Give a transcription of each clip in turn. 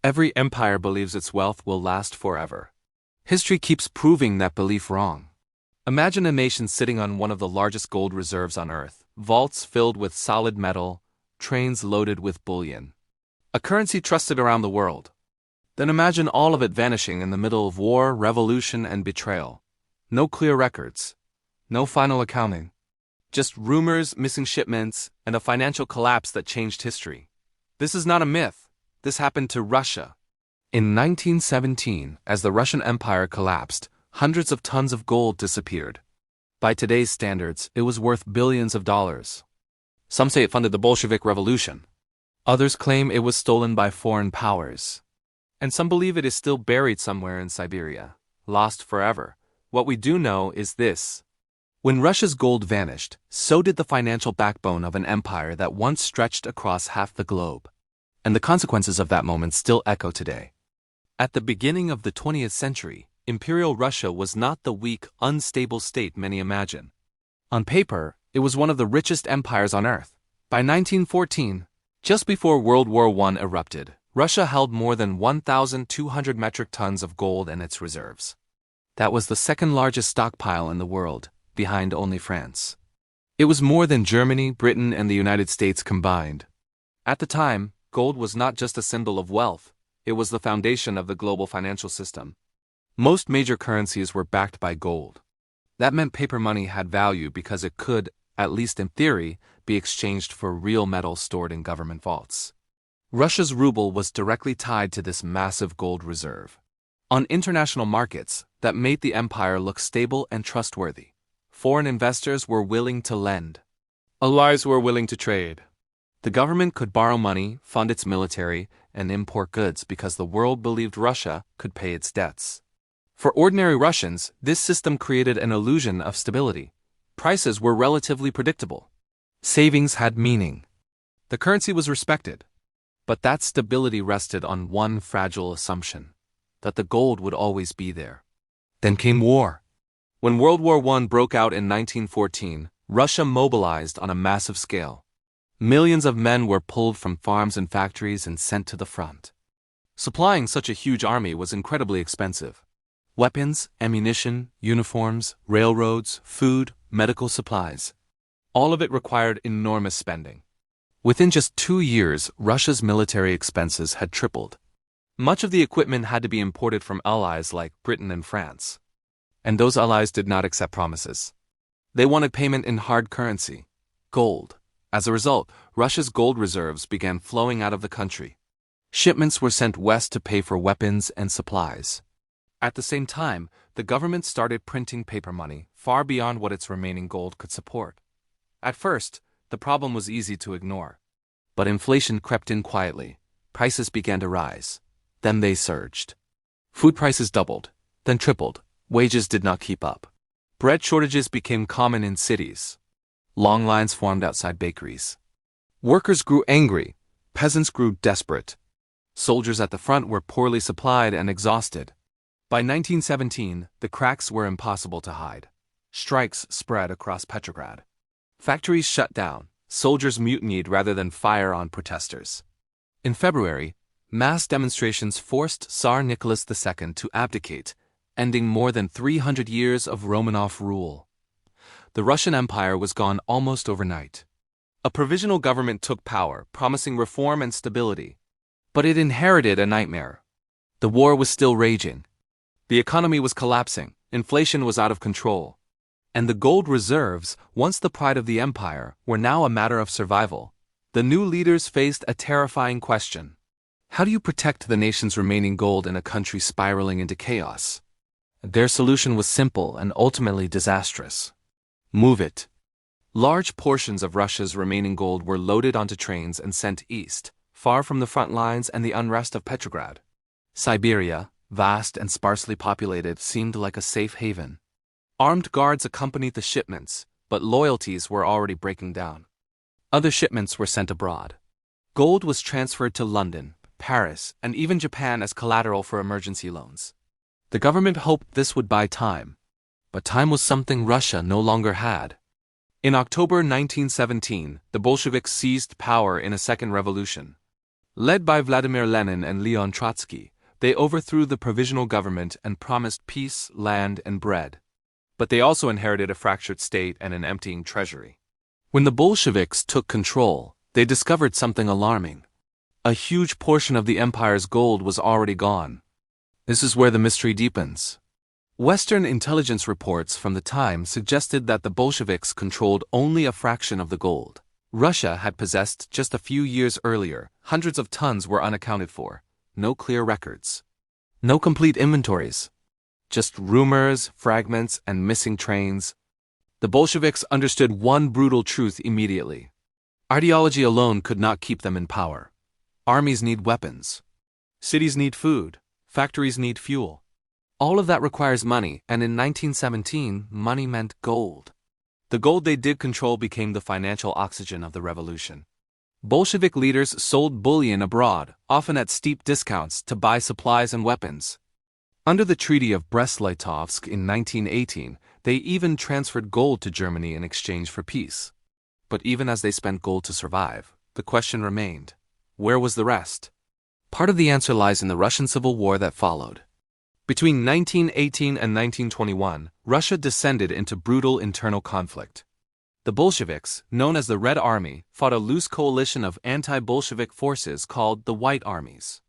Every empire believes its wealth will last forever. History keeps proving that belief wrong. Imagine a nation sitting on one of the largest gold reserves on Earth, vaults filled with solid metal, trains loaded with bullion. A currency trusted around the world. Then imagine all of it vanishing in the middle of war, revolution, and betrayal. No clear records. No final accounting. Just rumors, missing shipments, and a financial collapse that changed history. This is not a myth. This happened to Russia. In 1917, as the Russian Empire collapsed, hundreds of tons of gold disappeared. By today's standards, it was worth billions of dollars. Some say it funded the Bolshevik Revolution. Others claim it was stolen by foreign powers. And some believe it is still buried somewhere in Siberia, lost forever. What we do know is this. When Russia's gold vanished, so did the financial backbone of an empire that once stretched across half the globe. And the consequences of that moment still echo today. At the beginning of the 20th century, Imperial Russia was not the weak, unstable state many imagine. On paper, it was one of the richest empires on Earth. By 1914, just before World War I erupted, Russia held more than 1,200 metric tons of gold in its reserves. That was the second largest stockpile in the world, behind only France. It was more than Germany, Britain, and the United States combined. At the time, gold was not just a symbol of wealth, it was the foundation of the global financial system. Most major currencies were backed by gold. That meant paper money had value because it could, at least in theory, be exchanged for real metal stored in government vaults. Russia's ruble was directly tied to this massive gold reserve. On international markets, that made the empire look stable and trustworthy. Foreign investors were willing to lend. Allies were willing to trade. The government could borrow money, fund its military, and import goods because the world believed Russia could pay its debts. For ordinary Russians, this system created an illusion of stability. Prices were relatively predictable. Savings had meaning. The currency was respected. But that stability rested on one fragile assumption, that the gold would always be there. Then came war. When World War I broke out in 1914, Russia mobilized on a massive scale. Millions of men were pulled from farms and factories and sent to the front. Supplying such a huge army was incredibly expensive. Weapons, ammunition, uniforms, railroads, food, medical supplies. All of it required enormous spending. Within just 2 years, Russia's military expenses had tripled. Much of the equipment had to be imported from allies like Britain and France. And those allies did not accept promises. They wanted payment in hard currency, gold. As a result, Russia's gold reserves began flowing out of the country. Shipments were sent west to pay for weapons and supplies. At the same time, the government started printing paper money far beyond what its remaining gold could support. At first, the problem was easy to ignore. But inflation crept in quietly. Prices began to rise. Then they surged. Food prices doubled, then tripled. Wages did not keep up. Bread shortages became common in cities. Long lines formed outside bakeries. Workers grew angry. Peasants grew desperate. Soldiers at the front were poorly supplied and exhausted. By 1917, the cracks were impossible to hide. Strikes spread across Petrograd. Factories shut down. Soldiers mutinied rather than fire on protesters. In February, mass demonstrations forced Tsar Nicholas II to abdicate, ending more than 300 years of Romanov rule. The Russian Empire was gone almost overnight. A provisional government took power, promising reform and stability. But it inherited a nightmare. The war was still raging. The economy was collapsing, inflation was out of control. And the gold reserves, once the pride of the empire, were now a matter of survival. The new leaders faced a terrifying question. How do you protect the nation's remaining gold in a country spiraling into chaos? Their solution was simple and ultimately disastrous. Move it. Large portions of Russia's remaining gold were loaded onto trains and sent east, far from the front lines and the unrest of Petrograd. Siberia, vast and sparsely populated, seemed like a safe haven. Armed guards accompanied the shipments, but loyalties were already breaking down. Other shipments were sent abroad. Gold was transferred to London, Paris, and even Japan as collateral for emergency loans. The government hoped this would buy time. But time was something Russia no longer had. In October 1917, the Bolsheviks seized power in a second revolution. Led by Vladimir Lenin and Leon Trotsky, they overthrew the provisional government and promised peace, land, and bread. But they also inherited a fractured state and an emptying treasury. When the Bolsheviks took control, they discovered something alarming. A huge portion of the empire's gold was already gone. This is where the mystery deepens. Western intelligence reports from the time suggested that the Bolsheviks controlled only a fraction of the gold Russia had possessed just a few years earlier. Hundreds of tons were unaccounted for. No clear records. No complete inventories. Just rumors, fragments, and missing trains. The Bolsheviks understood one brutal truth immediately. Ideology alone could not keep them in power. Armies need weapons. Cities need food. Factories need fuel. All of that requires money, and in 1917, money meant gold. The gold they did control became the financial oxygen of the revolution. Bolshevik leaders sold bullion abroad, often at steep discounts, to buy supplies and weapons. Under the Treaty of Brest-Litovsk in 1918, they even transferred gold to Germany in exchange for peace. But even as they spent gold to survive, the question remained: where was the rest? Part of the answer lies in the Russian Civil War that followed. Between 1918 and 1921, Russia descended into brutal internal conflict. The Bolsheviks, known as the Red Army, fought a loose coalition of anti-Bolshevik forces called the White Armies.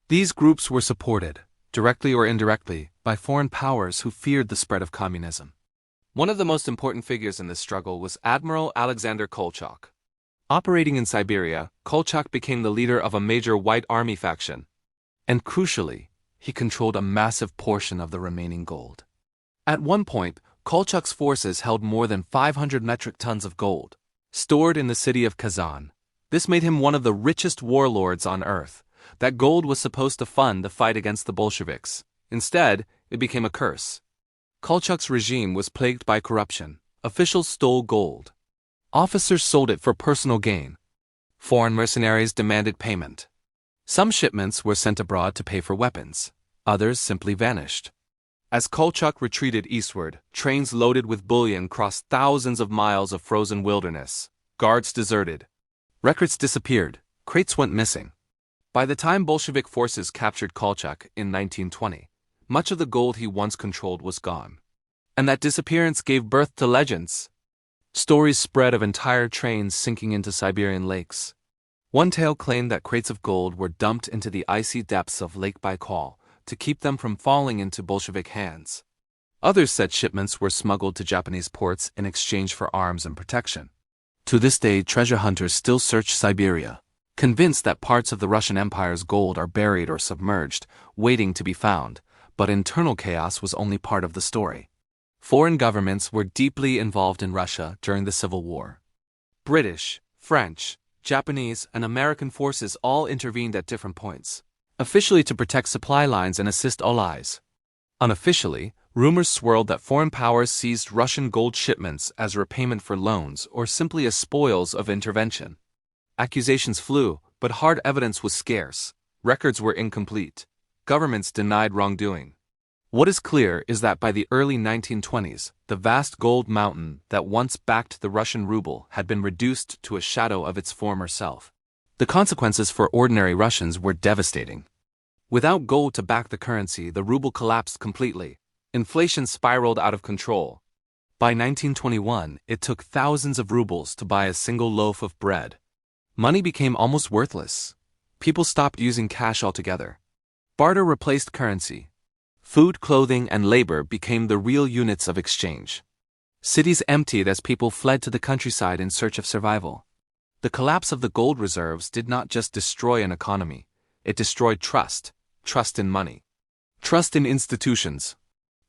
These groups were supported, directly or indirectly, by foreign powers who feared the spread of communism. One of the most important figures in this struggle was Admiral Alexander Kolchak. Operating in Siberia, Kolchak became the leader of a major White Army faction. And crucially, he controlled a massive portion of the remaining gold. At one point, Kolchak's forces held more than 500 metric tons of gold, stored in the city of Kazan. This made him one of the richest warlords on earth. That gold was supposed to fund the fight against the Bolsheviks. Instead, it became a curse. Kolchak's regime was plagued by corruption. Officials stole gold. Officers sold it for personal gain. Foreign mercenaries demanded payment. Some shipments were sent abroad to pay for weapons. Others simply vanished. As Kolchak retreated eastward, trains loaded with bullion crossed thousands of miles of frozen wilderness. Guards deserted. Records disappeared. Crates went missing. By the time Bolshevik forces captured Kolchak in 1920, much of the gold he once controlled was gone. And that disappearance gave birth to legends. Stories spread of entire trains sinking into Siberian lakes. One tale claimed that crates of gold were dumped into the icy depths of Lake Baikal to keep them from falling into Bolshevik hands. Others said shipments were smuggled to Japanese ports in exchange for arms and protection. To this day, treasure hunters still search Siberia, convinced that parts of the Russian Empire's gold are buried or submerged, waiting to be found. But internal chaos was only part of the story. Foreign governments were deeply involved in Russia during the Civil War. British, French, Japanese, and American forces all intervened at different points, officially to protect supply lines and assist allies. Unofficially, rumors swirled that foreign powers seized Russian gold shipments as repayment for loans or simply as spoils of intervention. Accusations flew, but hard evidence was scarce. Records were incomplete. Governments denied wrongdoing. What is clear is that by the early 1920s, the vast gold mountain that once backed the Russian ruble had been reduced to a shadow of its former self. The consequences for ordinary Russians were devastating. Without gold to back the currency, the ruble collapsed completely. Inflation spiraled out of control. By 1921, it took thousands of rubles to buy a single loaf of bread. Money became almost worthless. People stopped using cash altogether. Barter replaced currency. Food, clothing, and labor became the real units of exchange. Cities emptied as people fled to the countryside in search of survival. The collapse of the gold reserves did not just destroy an economy, it destroyed trust in money, trust in institutions,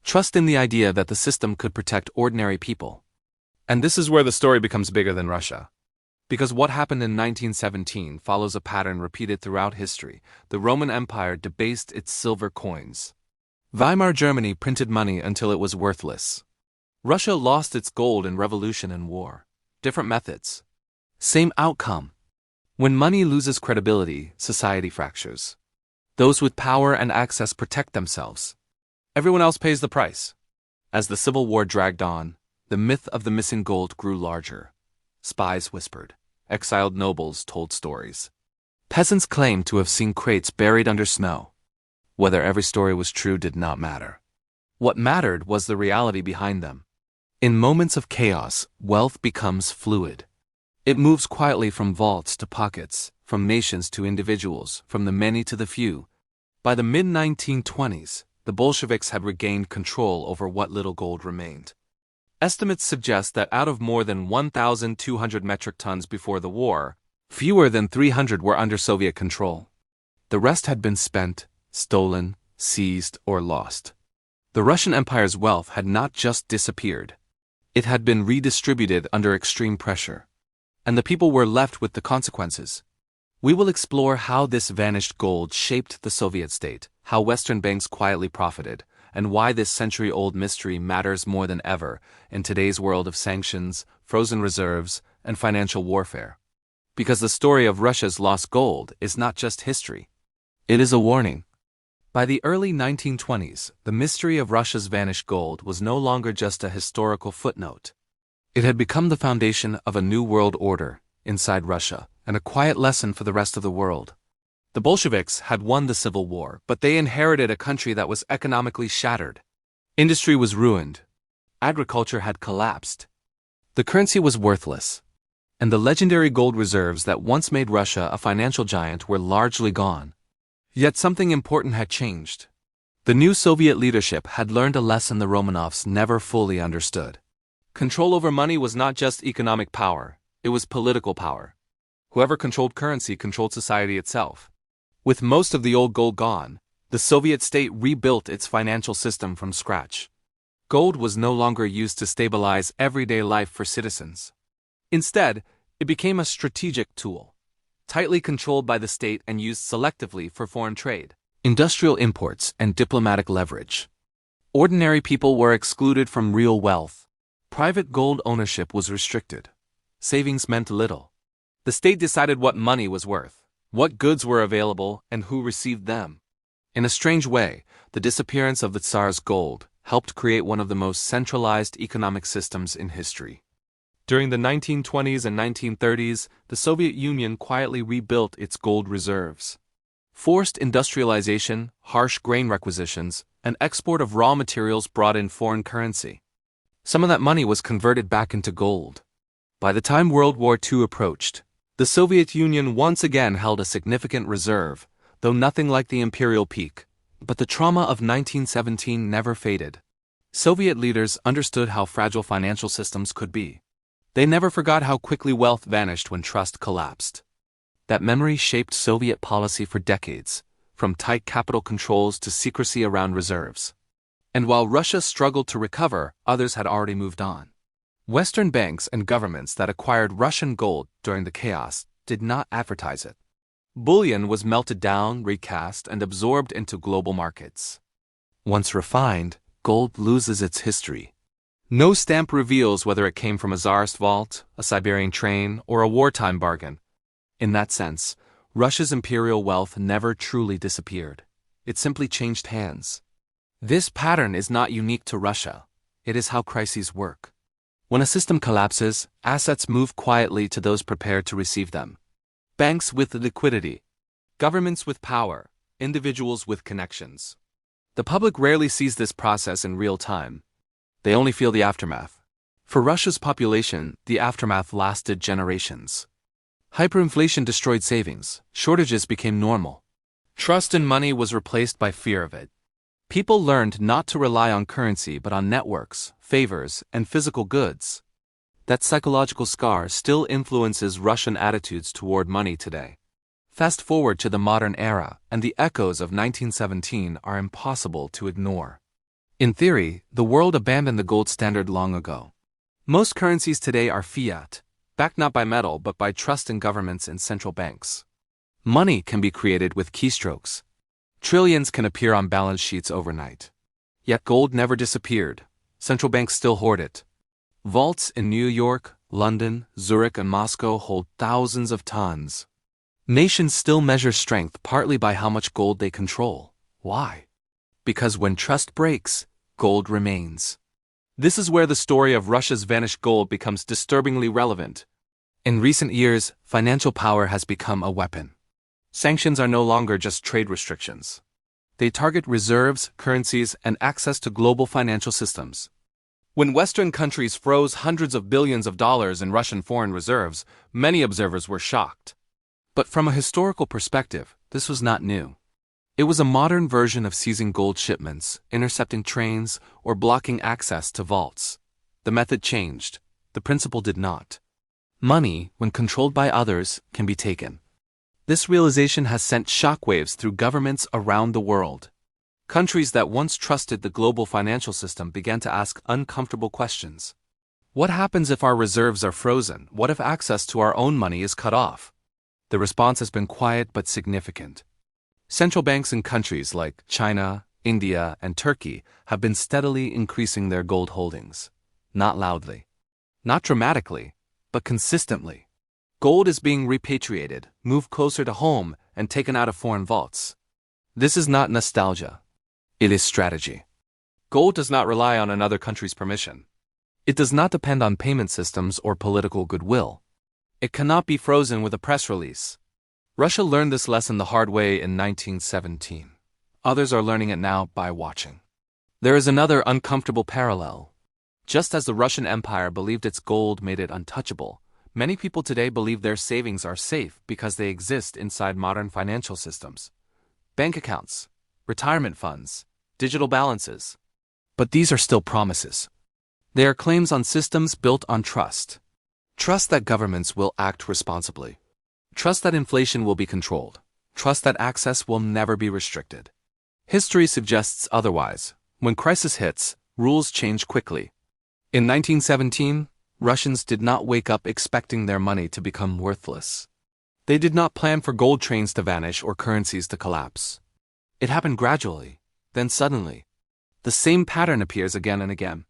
trust in the idea that the system could protect ordinary people. And this is where the story becomes bigger than Russia. Because what happened in 1917 follows a pattern repeated throughout history. The Roman Empire debased its silver coins. Weimar Germany printed money until it was worthless. Russia lost its gold in revolution and war. Different methods. Same outcome. When money loses credibility, society fractures. Those with power and access protect themselves. Everyone else pays the price. As the Civil War dragged on, the myth of the missing gold grew larger. Spies whispered. Exiled nobles told stories. Peasants claimed to have seen crates buried under snow. Whether every story was true did not matter. What mattered was the reality behind them. In moments of chaos, wealth becomes fluid. It moves quietly from vaults to pockets, from nations to individuals, from the many to the few. By the mid-1920s, the Bolsheviks had regained control over what little gold remained. Estimates suggest that out of more than 1,200 metric tons before the war, fewer than 300 were under Soviet control. The rest had been spent, stolen, seized, or lost. The Russian Empire's wealth had not just disappeared. It had been redistributed under extreme pressure. And the people were left with the consequences. We will explore how this vanished gold shaped the Soviet state, how Western banks quietly profited, and why this century-old mystery matters more than ever in today's world of sanctions, frozen reserves, and financial warfare. Because the story of Russia's lost gold is not just history. It is a warning. By the early 1920s, the mystery of Russia's vanished gold was no longer just a historical footnote. It had become the foundation of a new world order inside Russia, and a quiet lesson for the rest of the world. The Bolsheviks had won the civil war, but they inherited a country that was economically shattered. Industry was ruined. Agriculture had collapsed. The currency was worthless. And the legendary gold reserves that once made Russia a financial giant were largely gone. Yet something important had changed. The new Soviet leadership had learned a lesson the Romanovs never fully understood. Control over money was not just economic power, it was political power. Whoever controlled currency controlled society itself. With most of the old gold gone, the Soviet state rebuilt its financial system from scratch. Gold was no longer used to stabilize everyday life for citizens. Instead, it became a strategic tool, tightly controlled by the state and used selectively for foreign trade, industrial imports, and diplomatic leverage. Ordinary people were excluded from real wealth. Private gold ownership was restricted. Savings meant little. The state decided what money was worth, what goods were available, and who received them. In a strange way, the disappearance of the Tsar's gold helped create one of the most centralized economic systems in history. During the 1920s and 1930s, the Soviet Union quietly rebuilt its gold reserves. Forced industrialization, harsh grain requisitions, and export of raw materials brought in foreign currency. Some of that money was converted back into gold. By the time World War II approached, the Soviet Union once again held a significant reserve, though nothing like the imperial peak. But the trauma of 1917 never faded. Soviet leaders understood how fragile financial systems could be. They never forgot how quickly wealth vanished when trust collapsed. That memory shaped Soviet policy for decades, from tight capital controls to secrecy around reserves. And while Russia struggled to recover, others had already moved on. Western banks and governments that acquired Russian gold during the chaos did not advertise it. Bullion was melted down, recast, and absorbed into global markets. Once refined, gold loses its history. No stamp reveals whether it came from a czarist vault, a Siberian train, or a wartime bargain. In that sense, Russia's imperial wealth never truly disappeared. It simply changed hands. This pattern is not unique to Russia. It is how crises work. When a system collapses, assets move quietly to those prepared to receive them. Banks with liquidity, governments with power, individuals with connections. The public rarely sees this process in real time. They only feel the aftermath. For Russia's population, the aftermath lasted generations. Hyperinflation destroyed savings, shortages became normal. Trust in money was replaced by fear of it. People learned not to rely on currency but on networks, favors, and physical goods. That psychological scar still influences Russian attitudes toward money today. Fast forward to the modern era, and the echoes of 1917 are impossible to ignore. In theory, the world abandoned the gold standard long ago. Most currencies today are fiat, backed not by metal but by trust in governments and central banks. Money can be created with keystrokes. Trillions can appear on balance sheets overnight. Yet gold never disappeared. Central banks still hoard it. Vaults in New York, London, Zurich, and Moscow hold thousands of tons. Nations still measure strength partly by how much gold they control. Why? Because when trust breaks, gold remains. This is where the story of Russia's vanished gold becomes disturbingly relevant. In recent years, financial power has become a weapon. Sanctions are no longer just trade restrictions. They target reserves, currencies, and access to global financial systems. When Western countries froze hundreds of billions of dollars in Russian foreign reserves, many observers were shocked. But from a historical perspective, this was not new. It was a modern version of seizing gold shipments, intercepting trains, or blocking access to vaults. The method changed. The principle did not. Money, when controlled by others, can be taken. This realization has sent shockwaves through governments around the world. Countries that once trusted the global financial system began to ask uncomfortable questions. What happens if our reserves are frozen? What if access to our own money is cut off? The response has been quiet but significant. Central banks in countries like China, India, and Turkey have been steadily increasing their gold holdings. Not loudly, not dramatically, but consistently. Gold is being repatriated, moved closer to home, and taken out of foreign vaults. This is not nostalgia. It is strategy. Gold does not rely on another country's permission. It does not depend on payment systems or political goodwill. It cannot be frozen with a press release. Russia learned this lesson the hard way in 1917. Others are learning it now by watching. There is another uncomfortable parallel. Just as the Russian Empire believed its gold made it untouchable, many people today believe their savings are safe because they exist inside modern financial systems. Bank accounts, retirement funds, digital balances. But these are still promises. They are claims on systems built on trust. Trust that governments will act responsibly. Trust that inflation will be controlled. Trust that access will never be restricted. History suggests otherwise. When crisis hits, rules change quickly. In 1917, Russians did not wake up expecting their money to become worthless. They did not plan for gold trains to vanish or currencies to collapse. It happened gradually, then suddenly. The same pattern appears again and again.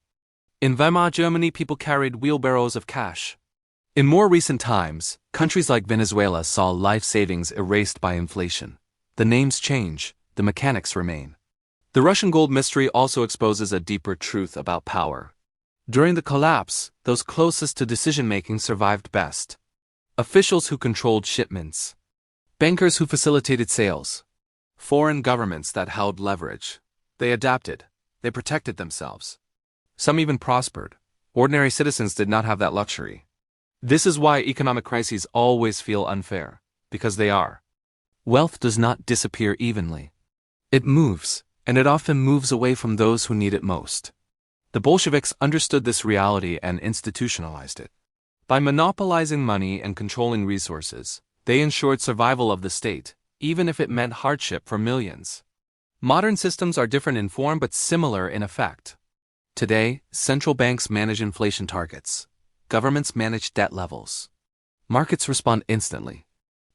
In Weimar Germany, people carried wheelbarrows of cash. In more recent times, countries like Venezuela saw life savings erased by inflation. The names change, the mechanics remain. The Russian gold mystery also exposes a deeper truth about power. During the collapse, those closest to decision-making survived best. Officials who controlled shipments. Bankers who facilitated sales. Foreign governments that held leverage. They adapted. They protected themselves. Some even prospered. Ordinary citizens did not have that luxury. This is why economic crises always feel unfair, because they are. Wealth does not disappear evenly. It moves, and it often moves away from those who need it most. The Bolsheviks understood this reality and institutionalized it. By monopolizing money and controlling resources, they ensured survival of the state, even if it meant hardship for millions. Modern systems are different in form but similar in effect. Today, central banks manage inflation targets. Governments manage debt levels. Markets respond instantly.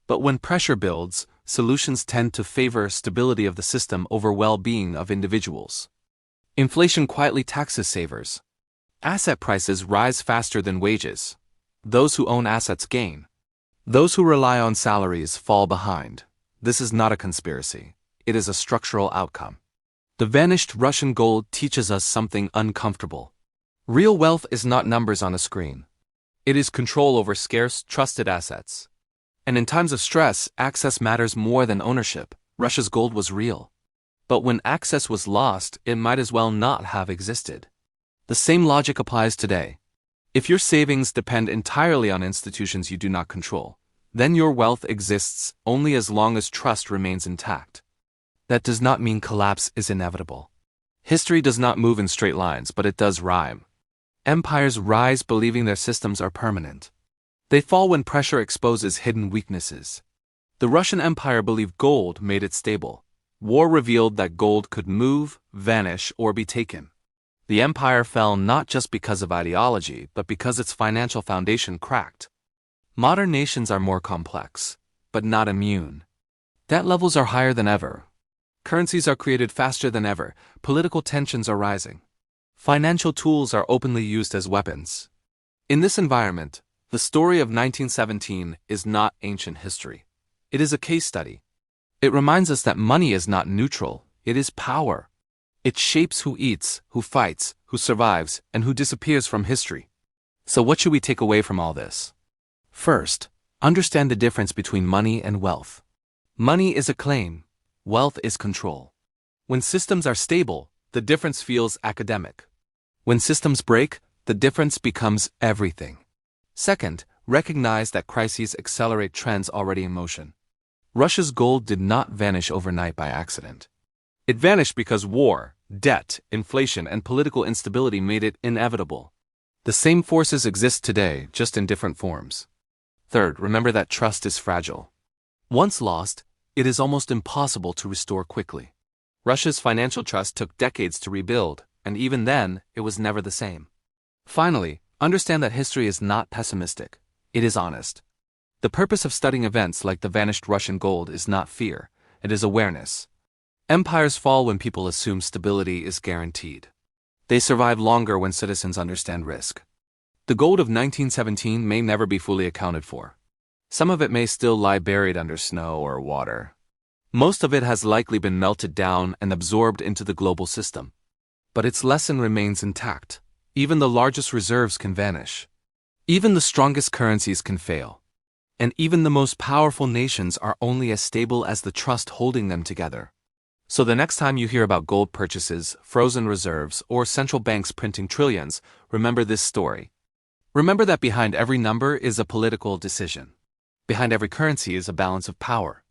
But when pressure builds, solutions tend to favor stability of the system over well-being of individuals. Inflation quietly taxes savers. Asset prices rise faster than wages. Those who own assets gain. Those who rely on salaries fall behind. This is not a conspiracy. It is a structural outcome. The vanished Russian gold teaches us something uncomfortable. Real wealth is not numbers on a screen. It is control over scarce, trusted assets. And in times of stress, access matters more than ownership. Russia's gold was real. But when access was lost, it might as well not have existed. The same logic applies today. If your savings depend entirely on institutions you do not control, then your wealth exists only as long as trust remains intact. That does not mean collapse is inevitable. History does not move in straight lines, but it does rhyme. Empires rise believing their systems are permanent. They fall when pressure exposes hidden weaknesses. The Russian Empire believed gold made it stable. War revealed that gold could move, vanish, or be taken. The empire fell not just because of ideology, but because its financial foundation cracked. Modern nations are more complex, but not immune. Debt levels are higher than ever. Currencies are created faster than ever. Political tensions are rising. Financial tools are openly used as weapons. In this environment, the story of 1917 is not ancient history. It is a case study. It reminds us that money is not neutral, it is power. It shapes who eats, who fights, who survives, and who disappears from history. So what should we take away from all this? First, understand the difference between money and wealth. Money is a claim, wealth is control. When systems are stable, the difference feels academic. When systems break, the difference becomes everything. Second, recognize that crises accelerate trends already in motion. Russia's gold did not vanish overnight by accident. It vanished because war, debt, inflation, and political instability made it inevitable. The same forces exist today, just in different forms. Third, remember that trust is fragile. Once lost, it is almost impossible to restore quickly. Russia's financial trust took decades to rebuild, and even then, it was never the same. Finally, understand that history is not pessimistic, it is honest. The purpose of studying events like the vanished Russian gold is not fear, it is awareness. Empires fall when people assume stability is guaranteed. They survive longer when citizens understand risk. The gold of 1917 may never be fully accounted for. Some of it may still lie buried under snow or water. Most of it has likely been melted down and absorbed into the global system. But its lesson remains intact. Even the largest reserves can vanish. Even the strongest currencies can fail. And even the most powerful nations are only as stable as the trust holding them together. So the next time you hear about gold purchases, frozen reserves, or central banks printing trillions, remember this story. Remember that behind every number is a political decision. Behind every currency is a balance of power.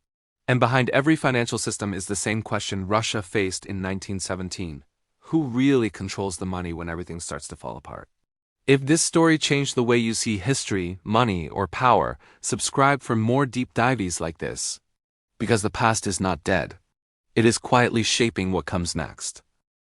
And behind every financial system is the same question Russia faced in 1917. Who really controls the money when everything starts to fall apart? If this story changed the way you see history, money, or power, subscribe for more deep dives like this. Because the past is not dead. It is quietly shaping what comes next.